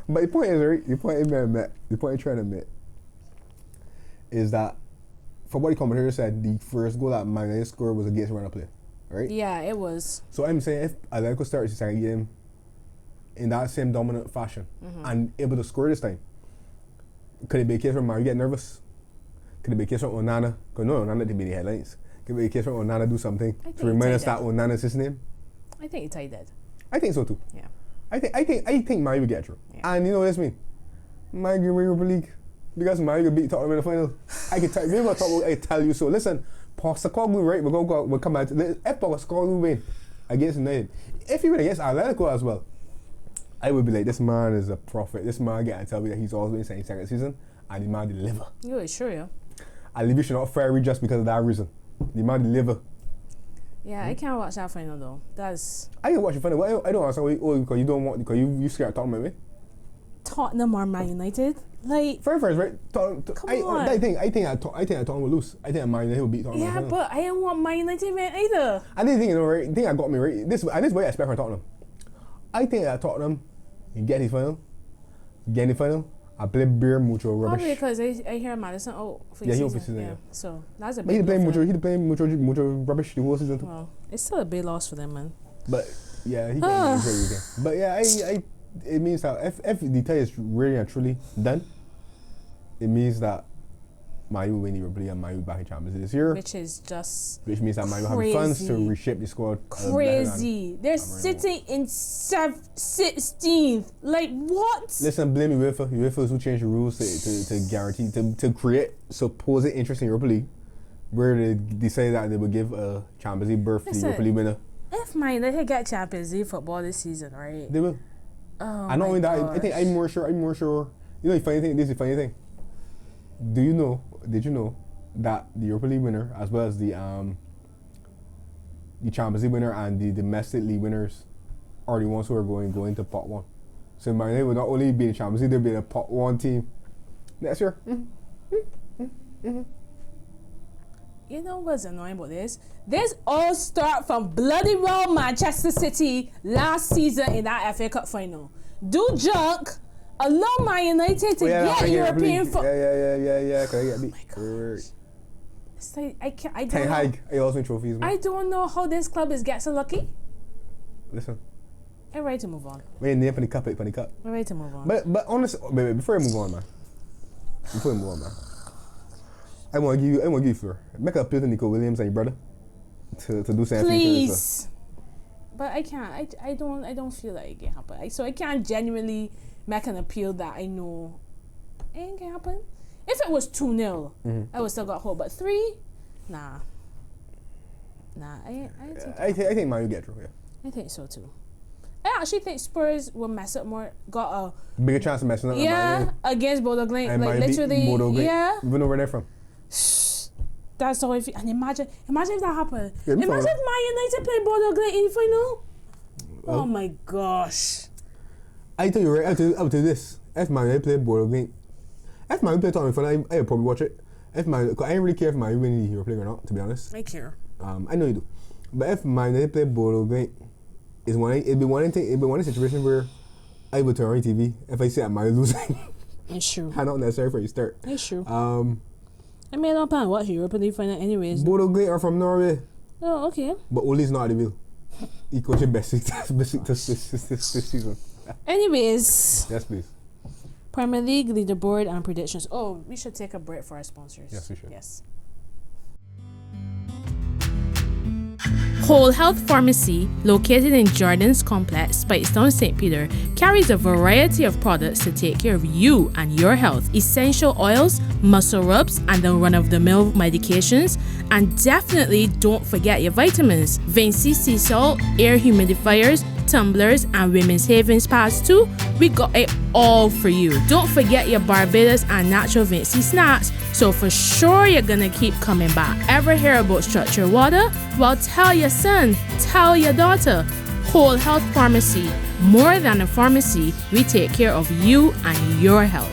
But the point is, right, the point I'm trying to admit is that for what the commentator said, the first goal that Man United scored was against run play, right? Yeah, it was. So I'm saying if Atletico starts the second game in that same dominant fashion and able to score this time, could it be a case where Mario get nervous? Could it be a case where Onana? Because no, Onana didn't be the headlines. give it a case for Onana do something think to remind he us that tied Onana's his name. I think Italy did. I think so too. Yeah. I think Manu will get through. Yeah. And you know what this mean? Manu will win Europa League because Manu will beat Tottenham in the final. I can tell you. I tell you so. Listen, Postecoglou, right? We'll come out. If Postecoglou win against United, if he win against Atletico as well, I would be like, this man is a prophet. This man get to tell me that he's always been saying second season, and the man deliver. You sure, yeah. I leave you should not fire just because of that reason. The man deliver. Yeah, I can't watch that final though. That's I can watch the final. I don't understand why. Because you don't want. Because you scared of Tottenham, maybe. Tottenham or Man United. Like First, right? Tottenham. Come I on. think Tottenham will lose. I think Man United will beat Tottenham. yeah, but I don't want Man United win either. I didn't think right. I think I got me right. This way I expect from Tottenham. I think that Tottenham get the final. I play beer mucho rubbish. Probably because I hear Madison for the he season. out for season, yeah. So that's a But he big playing blow for them. mucho rubbish the whole season too. Well, it's still a big loss for them, man. But yeah, he can enjoy the game. But yeah, it means that if the tie is really and truly done, it means that Mayu will win the Europa League and Mayu back in Champions League this year. Which Means that Mayu have the funds to reshape the squad. Crazy. They're sitting in 16th. Like what? Listen, blame UEFA. UEFA who changed the rules to guarantee to create supposed interest in Europa League, where they decided that they would give a Champions League berth to the Europa League winner. If Man United get Champions League football this season, right? They will. Oh, and not only that, I think I'm more sure. You know the funny thing. This is the funny thing. Did you know that the Europa League winner, as well as the Champions League winner and the domestic league winners, are the ones who are going to pot one. So Man United will not only be in the Champions League, they'll be in a pot one team next year. You know what's annoying about this? This all start from bloody well Manchester City last season in that FA Cup final. Do junk. Allow Man United to get European football. Yeah. Can I get beat? It's like I Ten don't know. Hag, I also win trophies, man. I don't know how this club is get so lucky. Listen, I'm ready to move on. we're in the penny cup. I'm ready to move on. But honestly, wait, before I move on, man. I want to give you floor. Make a appeal to Nico Williams and your brother to do something. Please. But I can't. I don't feel like it can happen. So I can't genuinely make an appeal that I know it ain't gonna happen. If it was 2-0, I would still got hope. But 3, nah. I think Man will get through. Yeah. I think so too. I actually think Spurs will mess up more. Got a Bigger chance of messing up. Against Bodo Glimt. And Like literally, yeah. Even know where they're from. That's how I feel. And imagine if that happened. Yeah, imagine if Man United play Bodo Glimt in the final. Oh my gosh. I tell you right, I'll tell you this. If Man United play Bodo Glimt, if Man United play Tottenham final, I would probably watch it. Cause I don't really care if Man United win the Europa League or not, to be honest. I care. I know you do. But if Man United play Bodo Glimt, it'd be one situation where I would turn on TV if I see that Man United losing. It's true. Not necessary for you start. It's true. I may not plan to watch Europa League final anyways. Bodo Glimt are from Norway. Oh, okay. But Ole's not at the wheel. He coaching best this season. Anyways. Yes, please. Premier League, Leaderboard, and Predictions. Oh, we should take a break for our sponsors. Yes, we should. Yes. Whole Health Pharmacy, located in Jordan's Complex, Speightstown, St. Peter, carries a variety of products to take care of you and your health. Essential oils, muscle rubs, and the run-of-the-mill medications. And definitely don't forget your vitamins. Vinci sea salt, air humidifiers, tumblers, and women's havens pads too. We got it all for you. Don't forget your Barbados and natural Vinci snacks. So for sure you're gonna keep coming back. Ever hear about structured water? Well, tell your son, tell your daughter. Whole Health Pharmacy. More than a pharmacy, we take care of you and your health.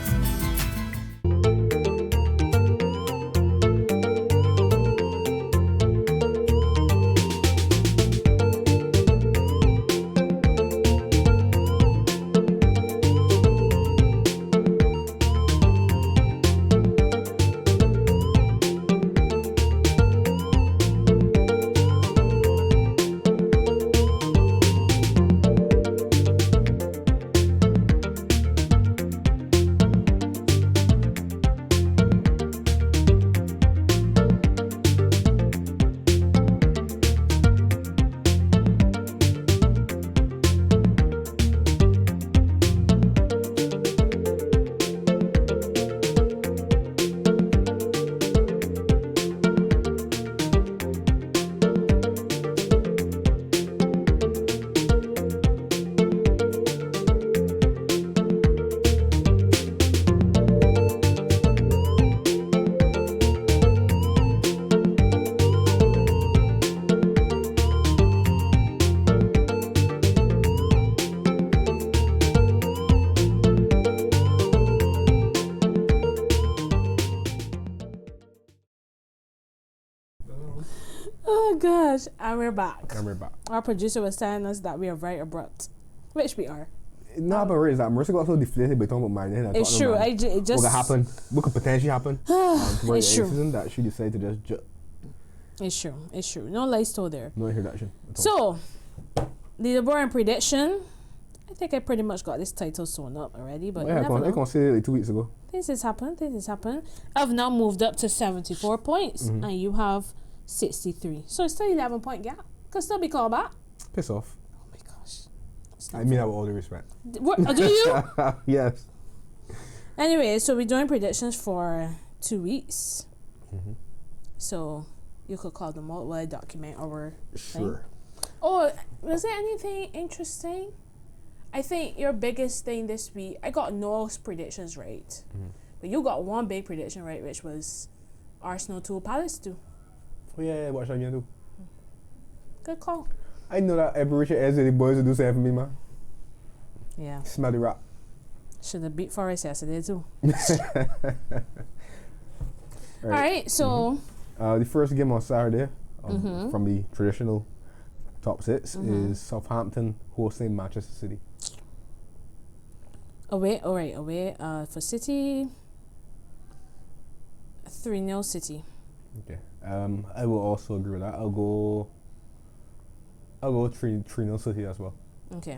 gosh. And we're back. And we're back. Our producer was telling us that we are very abrupt, which we are. No, but is that Marissa got so deflated by talking about Man United. It's true. It just what could happen? What could potentially happen? It's true. Season that she decided to just. It's true. It's true. No lies told there. No, I hear that shit. So, leaderboard and prediction. I think I pretty much got this title sewn up already, but I can't say it like 2 weeks ago. Things has happened. I've now moved up to 74 points, and you have 63. So it's still 11-point gap. Could still be called back. Piss off. Oh my gosh. I mean that with all due respect. What, do you? Yes. Anyway, so we're doing predictions for 2 weeks. So you could call them out while I document our thing. Oh, was there anything interesting? I think your biggest thing this week, I got no predictions right. But you got one big prediction right, which was Arsenal 2, Palace 2. Oh yeah, what should I do? Good call. I know that every Richard Ezra, the boys will do something for me, man. Yeah. Smell the rap. Should have beat Forest yesterday too. All right, so the first game on Saturday from the traditional top 6 is Southampton hosting Manchester City. Away. For City, 3-0 City. Okay. I will also agree with that. I'll go 3-0 City as well. Okay.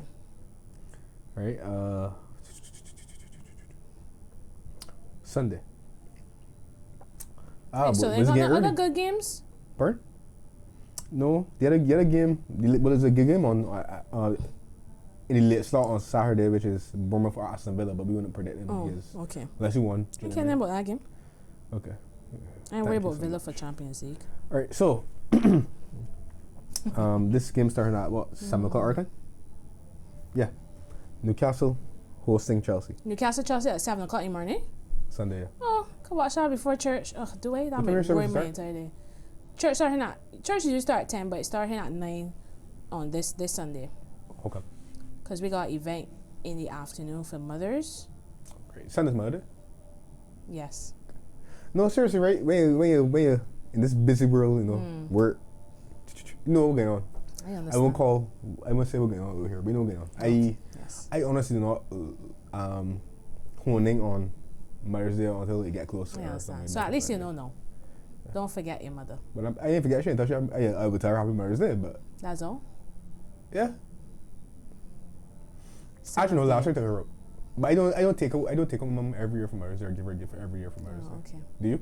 Right. Sunday. So they got other good games? Pardon? No, the other game. What is a good game on in the late slot on Saturday, which is Bournemouth or Aston Villa, but we wouldn't predict them because okay. Unless you won. I can't know about that game. Okay. I ain't worried about Villa for Champions League. All right, so this game starting at what 7 o'clock our time? Yeah, Newcastle hosting Chelsea. Newcastle Chelsea at 7 o'clock in the morning. Sunday. Yeah. Oh, can watch that before church. Oh, do I? That What time might your ruin service my start? entire day. Church usually start at 10, but it starting at 9 on this Sunday. Okay. Because we got an event in the afternoon for mothers. Great. Sunday's Mother Day? Yes. No, seriously, right? When you in this busy world, work, you know what's going on. I understand. I won't say what's going on over here. We know what's going on. Yes. I honestly do not honing on Mother's Day until it get closer. I understand. So at least you know now. Yeah. Don't forget your mother. But I ain't forget she ain't touch her. I would tell her Happy Mother's Day, but that's all. yeah. Actually, no, last year I took her out. But I don't take her mom every year for Mother's Day or give her a gift every year for Mother's Day. Okay. Do you?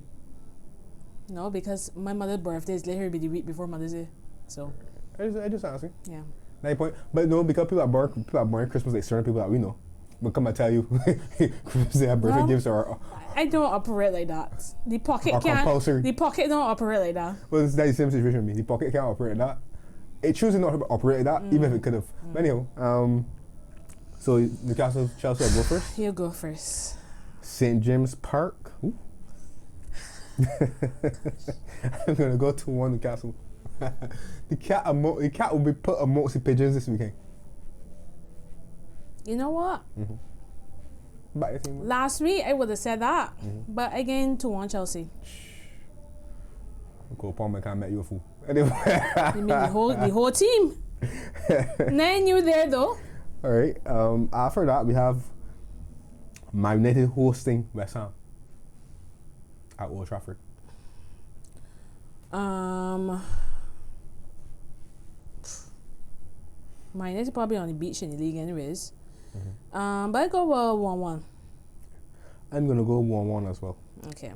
No, because my mother's birthday is later, be the week before Mother's Day. So. I just asking. Yeah. 9 point. But no, because people are born Christmas like certain people that we know. But come I tell you, Christmas Day birthday gifts are. I don't operate like that. The pocket can't. Compulsory. The pocket don't operate like that. Well, it's the same situation with me. The pocket can't operate like that. It chooses not to operate like that, even if it could have. But anyhow, so Newcastle, Chelsea, I'll go first. You go first. St. James Park. Ooh. I'm gonna go 2-1 Newcastle. the cat will be put amongst the pigeons this weekend. You know what? Back your team. Last week I would have said that, but again 2-1 Chelsea. Go Palmer can't make you a fool. Anyway. You mean the whole team? Then you there though. All right. After that, we have Man United hosting West Ham at Old Trafford. Man United probably on the beach in the league anyways. But I go 1-1. I'm gonna go 1-1 as well. Okay.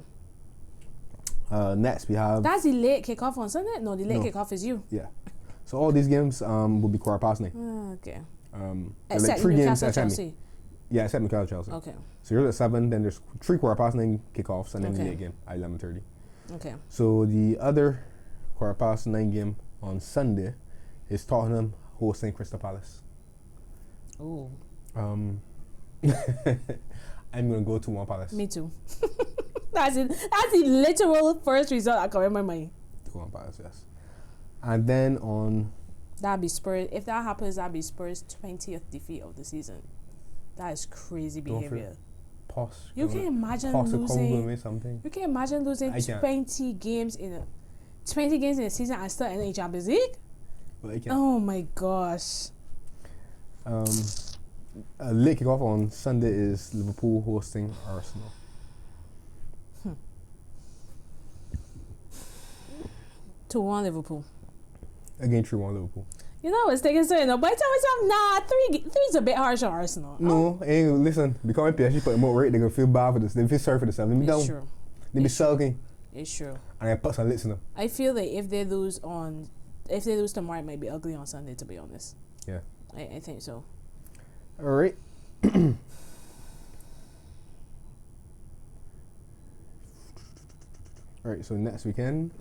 Next we have. That's the late kickoff on Sunday. No, the late kickoff is you. Yeah. So all these games will be 9:15. Okay. There's like 3 games at Chelsea. Yeah, except Newcastle Chelsea. Okay. So you're at 7, then there's 3 9 kickoffs, and then the Okay. late game at 11:30. Okay. So the other 9:15 game on Sunday is Tottenham hosting Crystal Palace. Ooh. I'm gonna go 2-1 Palace. Me too. That's it. That's the literal first result that come in my mind. 2-1 Palace, yes. And then on. That'd be Spurs. If that happens, that'd be Spurs' 20th defeat of the season. That is crazy behavior. You can imagine losing. Something. You can imagine losing I can't. 20 games in 20 games in the season and still in the Champions League? Well, they can. Oh my gosh. Late kickoff on Sunday is Liverpool hosting Arsenal. 2-1 Liverpool. Again, 3-1 Liverpool. You know, I was thinking so, but I tell myself, nah, three's a bit harsh on Arsenal. No, listen, becoming PSG put them out right, they're going to feel bad for this. They feel sorry for themselves. They be It's down. true. They be sulking. It's true. And I put some licks in them. I feel like if they lose tomorrow, it might be ugly on Sunday, to be honest. Yeah. I think so. All right. All right, so next weekend,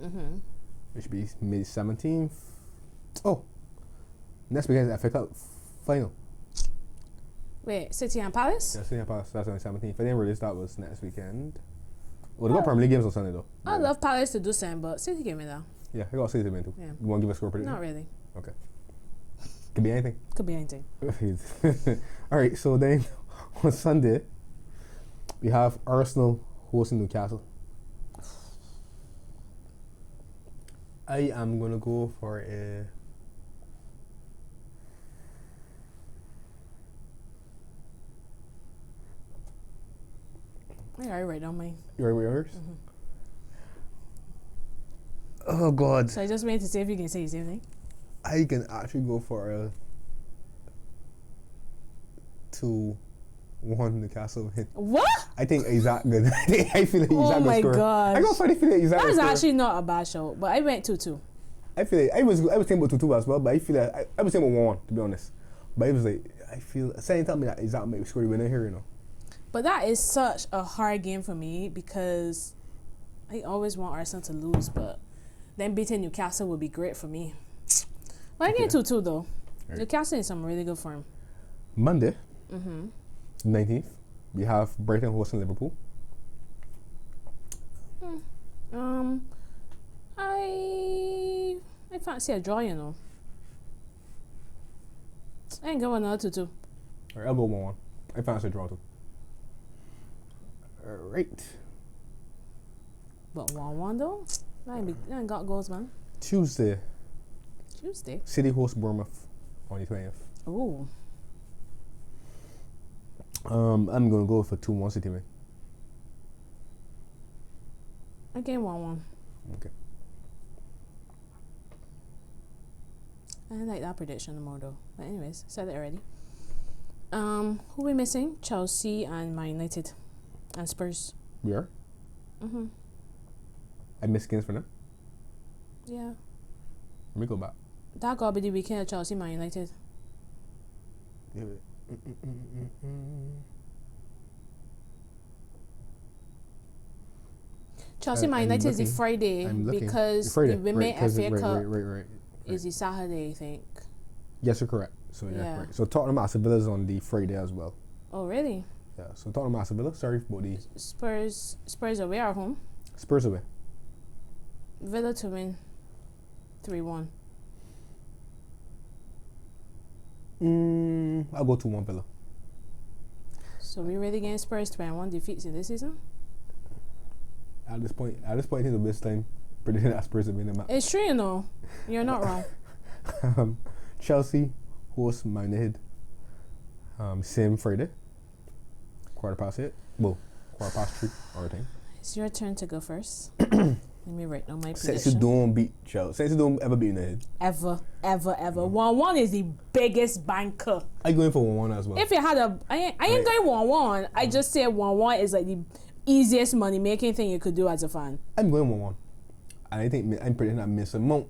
it should be May 17th. Oh, next weekend is FA Cup final. Wait, City and Palace? Yeah, City and Palace, that's on the 17th. I didn't realize that was next weekend. Well, they got Premier League games on Sunday, though. I love Palace to do something, but City gave me that. Yeah, I got City to win, too. Yeah. You want to give a score prediction? Not really. Okay. Could be anything. Could be anything. All right, so then on Sunday, we have Arsenal hosting Newcastle. I am going to go for a... I already write down mine. You already yours? Oh, God. So I just waited to see if you can say the same thing. I can actually go for a 2-1 Newcastle win. What? I think he's that good. I feel like he's Oh that good my score. gosh. I got funny feeling he's that That good was score. actually not a bad show, but I went 2-2. I feel like I was thinking about 2-2 as well, but I feel like I was thinking about 1-1 to be honest. But it was like I feel saying tell me that exact maybe score the winner here, you know. But that is such a hard game for me because I always want Arsenal to lose, but then beating Newcastle would be great for me. But I get 2-2 though. Right. Newcastle is some really good form. Monday, 19th, we have Brighton hosting Liverpool. I fancy a draw, you know. I ain't going another 2-2. Or I'll go 1-1. I fancy a draw too. Alright. But 1-1 though? I ain't got goals, man. Tuesday, City host Bournemouth on the 20th. Ooh. I'm gonna go for 2-1 City win. Again, 1-1. Okay. I didn't like that prediction no more though. But anyways, said it already. Who we missing? Chelsea and Man United. And Spurs. We are? I miss games for them. Yeah. Let me go back. That gotta be the weekend of Chelsea Man United. Yeah, Chelsea Man I'm United is the looking. Friday I'm looking. because Friday, the Women right, 'cause FA Cup right. is the Saturday, I think. Yes, you're correct. So Yeah. right. So Tottenham Aston Villa is on the Friday as well. Oh, really? Yeah. So Tottenham Aston Villa. Sorry about the Spurs away or home? Spurs away. Villa to win 3-1. I'll go 2-1 Villa. So we ready against Spurs 21 defeats in this season? At this point, I think the best time predicting that Spurs will win the match. It's true, you know. You're not wrong. Chelsea host Man United. Same Friday. 8:15. Well, 3:15 our time. It's your turn to go first. Let me write down my prediction. Since you don't beat Chelsea, since you don't ever beat United, Ever. 1-1 is the biggest banker. I'm going for 1-1 as well. If you had I ain't going 1-1. I just say 1-1 is like the easiest money making thing you could do as a fan. I'm going 1-1. And I think I'm predicting that Mason Mount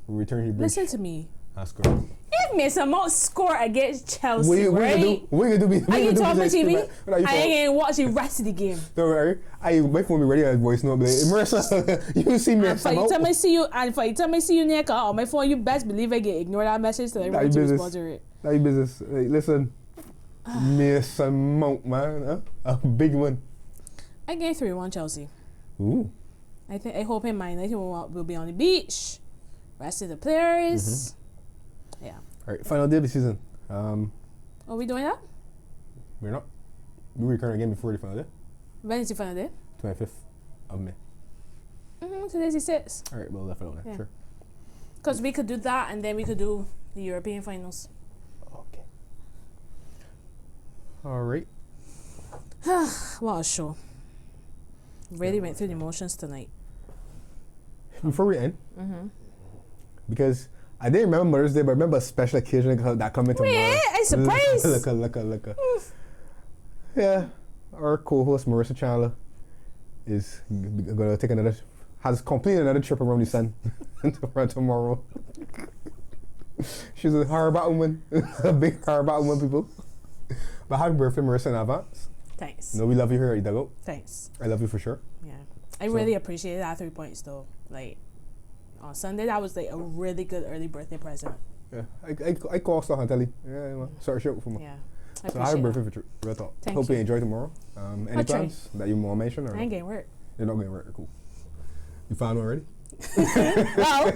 will return his bridge Listen to me. and score. If Mason Mount score against Chelsea, What you right? gonna do? Are you talking about TV? What are you I ain't gonna watch the rest of the game. Don't worry. My phone be ready as voice note. Like, Marissa, you see And Mason for the Mount. time I see you near car on my phone, you best believe I get ignore that message so I That ready is to business. respond to it. That is business. Like, listen, Mason Mount, man, a big one. I get 3-1 Chelsea. Ooh. I hope Man United will be on the beach. Rest of the players. Yeah. All right, final day of the season. Are we doing that? We're not. We return again before the final day, When is the final day? 25th of May. Today's the 6th. All right, we'll left it on there. Yeah. Sure. Because we could do that, and then we could do the European finals. Okay. All right. What a show. Really went through the emotions tonight. Before we end, because I didn't remember Mother's Day, but I remember a special occasion that come into Wait, mind. I'm surprised. Look. Yeah, our co-host Marissa Chandler is gonna take has completed another trip around the sun tomorrow. She's a hard battle woman, a big hard battle woman, people. But happy birthday, Marissa, in advance. Thanks. No, we love you here at Dugout. Thanks. I love you for sure. Yeah. I really appreciated that 3 points, though. Like, on Sunday, that was like a really good early birthday present. Yeah, I call stuff and tell you. Yeah, man. Sort of shit for me. Yeah. So happy birthday for real talk. Thank Hope you. you enjoy tomorrow. Any I'll try. plans that you want to mention? Or I ain't getting work. You're not getting work. Cool. You found one already? Well,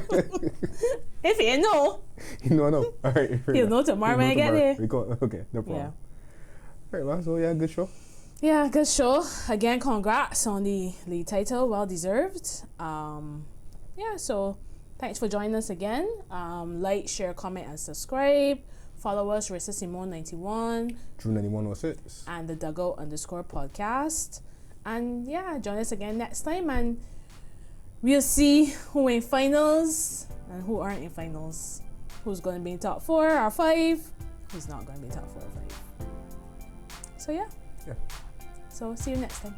if you know, No. All right. you'll know tomorrow when I get there. Okay, no problem. Yeah. All right, man. So yeah, good show. Yeah, good show. Again, congrats on the league title. Well deserved. Yeah, so thanks for joining us again. Like, share, comment, and subscribe. Follow us, Marissa Simone 91 Drew 9106 and the Dugout _podcast. And yeah, join us again next time, and we'll see who in finals and who aren't in finals. Who's going to be in top 4 or 5? Who's not going to be in top 4 or 5? So yeah. Yeah. So see you next time.